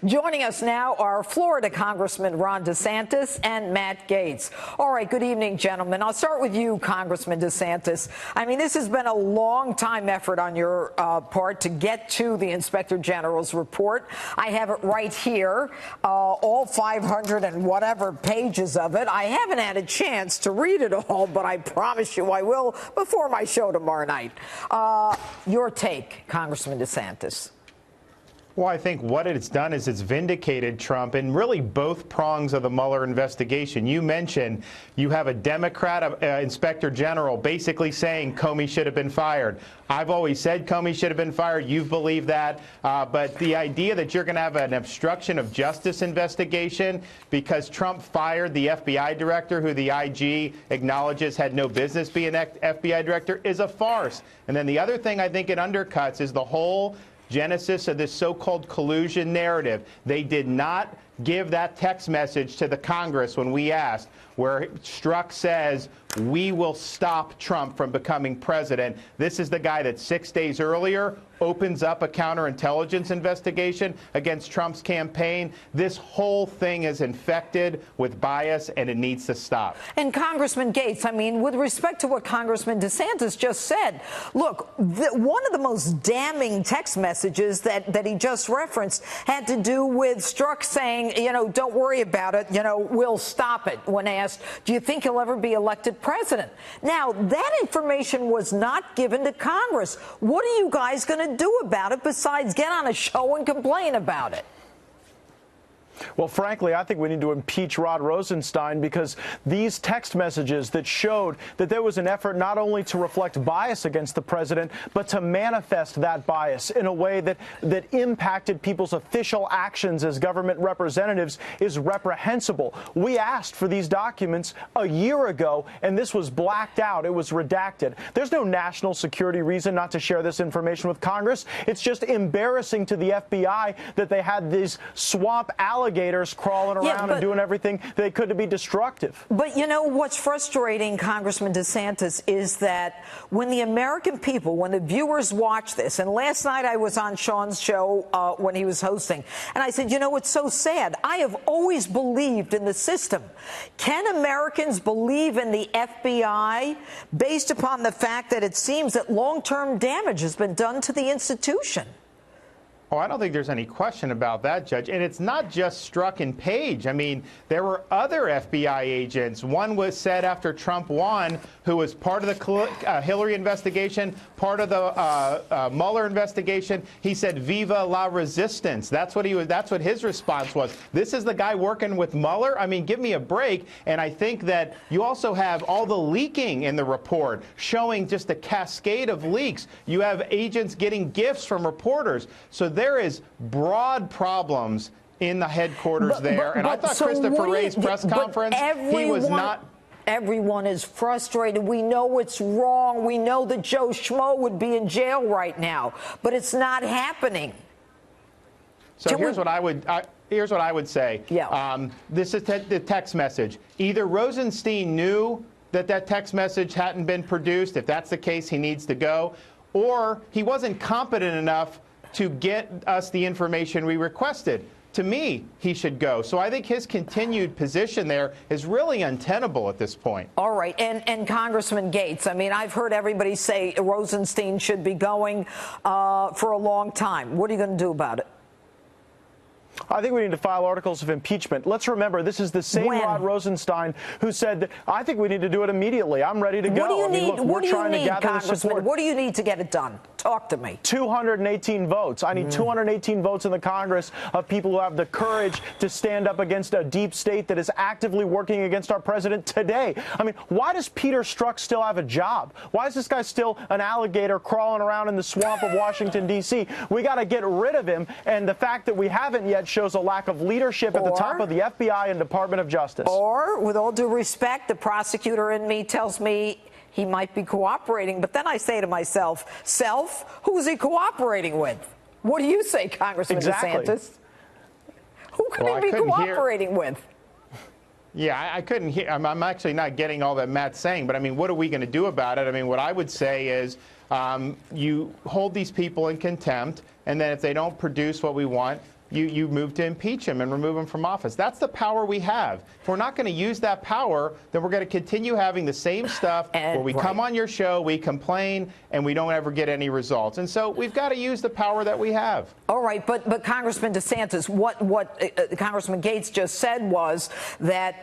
Joining us now are Florida Congressman Ron DeSantis and Matt Gaetz. All right, good evening, gentlemen. I'll start with you, Congressman DeSantis. I mean, this has been a long-time effort on your part to get to the Inspector General's report. I have it right here, all 500 and whatever pages of it. I haven't had a chance to read it all, but I promise you I will before my show tomorrow night. Your take, Congressman DeSantis. Well, I think what it's done is it's vindicated Trump in really both prongs of the Mueller investigation. You mentioned you have a Democrat inspector general basically saying Comey should have been fired. I've always said Comey should have been fired. You've believed that. But the idea that you're going to have an obstruction of justice investigation because Trump fired the FBI director, who the IG acknowledges had no business being an FBI director, is a farce. And then the other thing I think it undercuts is the whole genesis of this so-called collusion narrative. They did not give that text message to the Congress when we asked, where Strzok says, we will stop Trump from becoming president. This is the guy that 6 days earlier opens up a counterintelligence investigation against Trump's campaign. This whole thing is infected with bias, and it needs to stop. And Congressman Gaetz, I mean, with respect to what Congressman DeSantis just said, look, one of the most damning text messages that he just referenced had to do with Strzok saying, you know, don't worry about it, you know, we'll stop it, when asked, do you think he'll ever be elected president? Now, that information was not given to Congress. What are you guys going to do about it besides get on a show and complain about it? Well, frankly, I think we need to impeach Rod Rosenstein, because these text messages that showed that there was an effort not only to reflect bias against the president, but to manifest that bias in a way that impacted people's official actions as government representatives is reprehensible. We asked for these documents a year ago, and this was blacked out. It was redacted. There's no national security reason not to share this information with Congress. It's just embarrassing to the FBI that they had these swamp alligators crawling around and doing everything they could to be destructive. But you know what's frustrating, Congressman DeSantis, is that when the American people, when the viewers watch this, and last night I was on Sean's show when he was hosting, and I said, you know, it's so sad. I have always believed in the system. Can Americans believe in the FBI based upon the fact that it seems that long-term damage has been done to the institution? Oh, I don't think there's any question about that, Judge. And it's not just Strzok and Page. I mean, there were other FBI agents. One was said after Trump won, who was part of the Hillary investigation, part of the Mueller investigation. He said, "Viva la resistance." That's what he was. That's what his response was. This is the guy working with Mueller. I mean, give me a break. And I think that you also have all the leaking in the report showing just a cascade of leaks. You have agents getting gifts from reporters. So there is broad problems in the headquarters there. And I thought so Christopher Wray's press conference, he was not. Everyone is frustrated. We know it's wrong. We know that Joe Schmo would be in jail right now, but it's not happening. So here's what I would say. Yeah. This is the text message. Either Rosenstein knew that text message hadn't been produced. If that's the case, he needs to go. Or he wasn't competent enough to get us the information we requested. To me, he should go. So I think his continued position there is really untenable at this point. All right. And Congressman Gaetz, I mean, I've heard everybody say Rosenstein should be going for a long time. What are you going to do about it? I think we need to file articles of impeachment. Let's remember, this is the same Rod Rosenstein who said that I think we need to do it immediately. I'm ready to go. What do you need, look, we're trying to gather the support. What do you need to get it done? Talk to me. 218 votes. I need 218 votes in the Congress of people who have the courage to stand up against a deep state that is actively working against our president today. I mean, why does Peter Strzok still have a job? Why is this guy still an alligator crawling around in the swamp of Washington, D.C.? We got to get rid of him, and the fact that we haven't yet shows a lack of leadership at the top of the FBI and Department of Justice. Or, with all due respect, the prosecutor in me tells me he might be cooperating, but then I say to myself, who is he cooperating with? What do you say, Congressman DeSantis? Who could he be cooperating with? Yeah, I couldn't hear. I'm actually not getting all that Matt's saying, but I mean, what are we going to do about it? I mean, what I would say is you hold these people in contempt, and then if they don't produce what we want, you move to impeach him and remove him from office. That's the power we have. If we're not going to use that power, then we're going to continue having the same stuff where we come on your show, we complain, and we don't ever get any results. And so we've got to use the power that we have. All right, but Congressman DeSantis, what Congressman Gaetz just said was that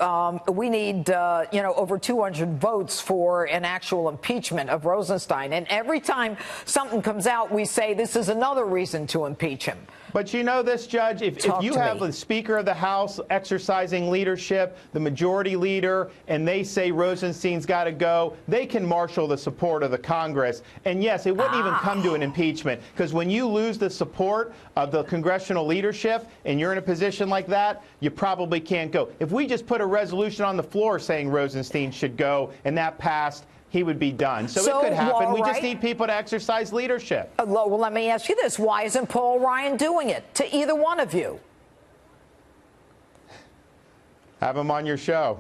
we need over 200 votes for an actual impeachment of Rosenstein. And every time something comes out, we say this is another reason to impeach him. But you know this, Judge, if you have the Speaker of the House exercising leadership, the majority leader, and they say Rosenstein's got to go, they can marshal the support of the Congress. And yes, it wouldn't even come to an impeachment, because when you lose the support of the congressional leadership and you're in a position like that, you probably can't go. If we just put a resolution on the floor saying Rosenstein should go and that passed, he would be done. So it could happen. We just need people to exercise leadership. Well, let me ask you this. Why isn't Paul Ryan doing it to either one of you? Have him on your show.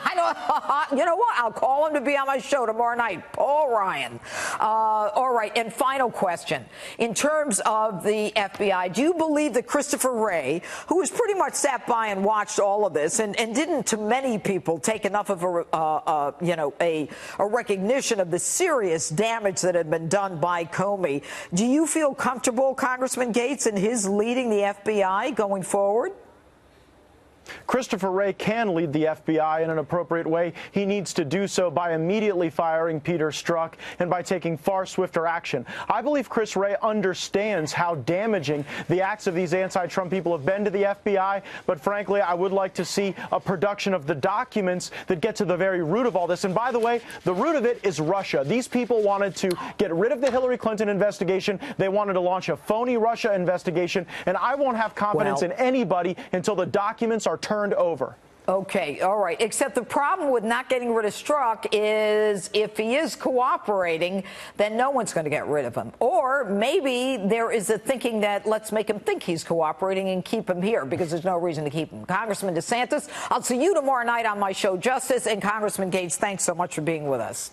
I don't, you know what? I'll call him to be on my show tomorrow night. Paul Ryan. All right. And final question. In terms of the FBI, do you believe that Christopher Wray, who has pretty much sat by and watched all of this and didn't, to many people, take enough of a recognition of the serious damage that had been done by Comey, do you feel comfortable, Congressman Gaetz, in his leading the FBI going forward? Christopher Wray can lead the FBI in an appropriate way. He needs to do so by immediately firing Peter Strzok and by taking far swifter action. I believe Chris Wray understands how damaging the acts of these anti-Trump people have been to the FBI, but frankly, I would like to see a production of the documents that get to the very root of all this. And by the way, the root of it is Russia. These people wanted to get rid of the Hillary Clinton investigation. They wanted to launch a phony Russia investigation, and I won't have confidence in anybody until the documents are turned over. Okay, all right. Except the problem with not getting rid of Strzok is if he is cooperating, then no one's going to get rid of him. Or maybe there is a thinking that let's make him think he's cooperating and keep him here because there's no reason to keep him. Congressman DeSantis, I'll see you tomorrow night on my show, Justice. And Congressman Gaetz, thanks so much for being with us.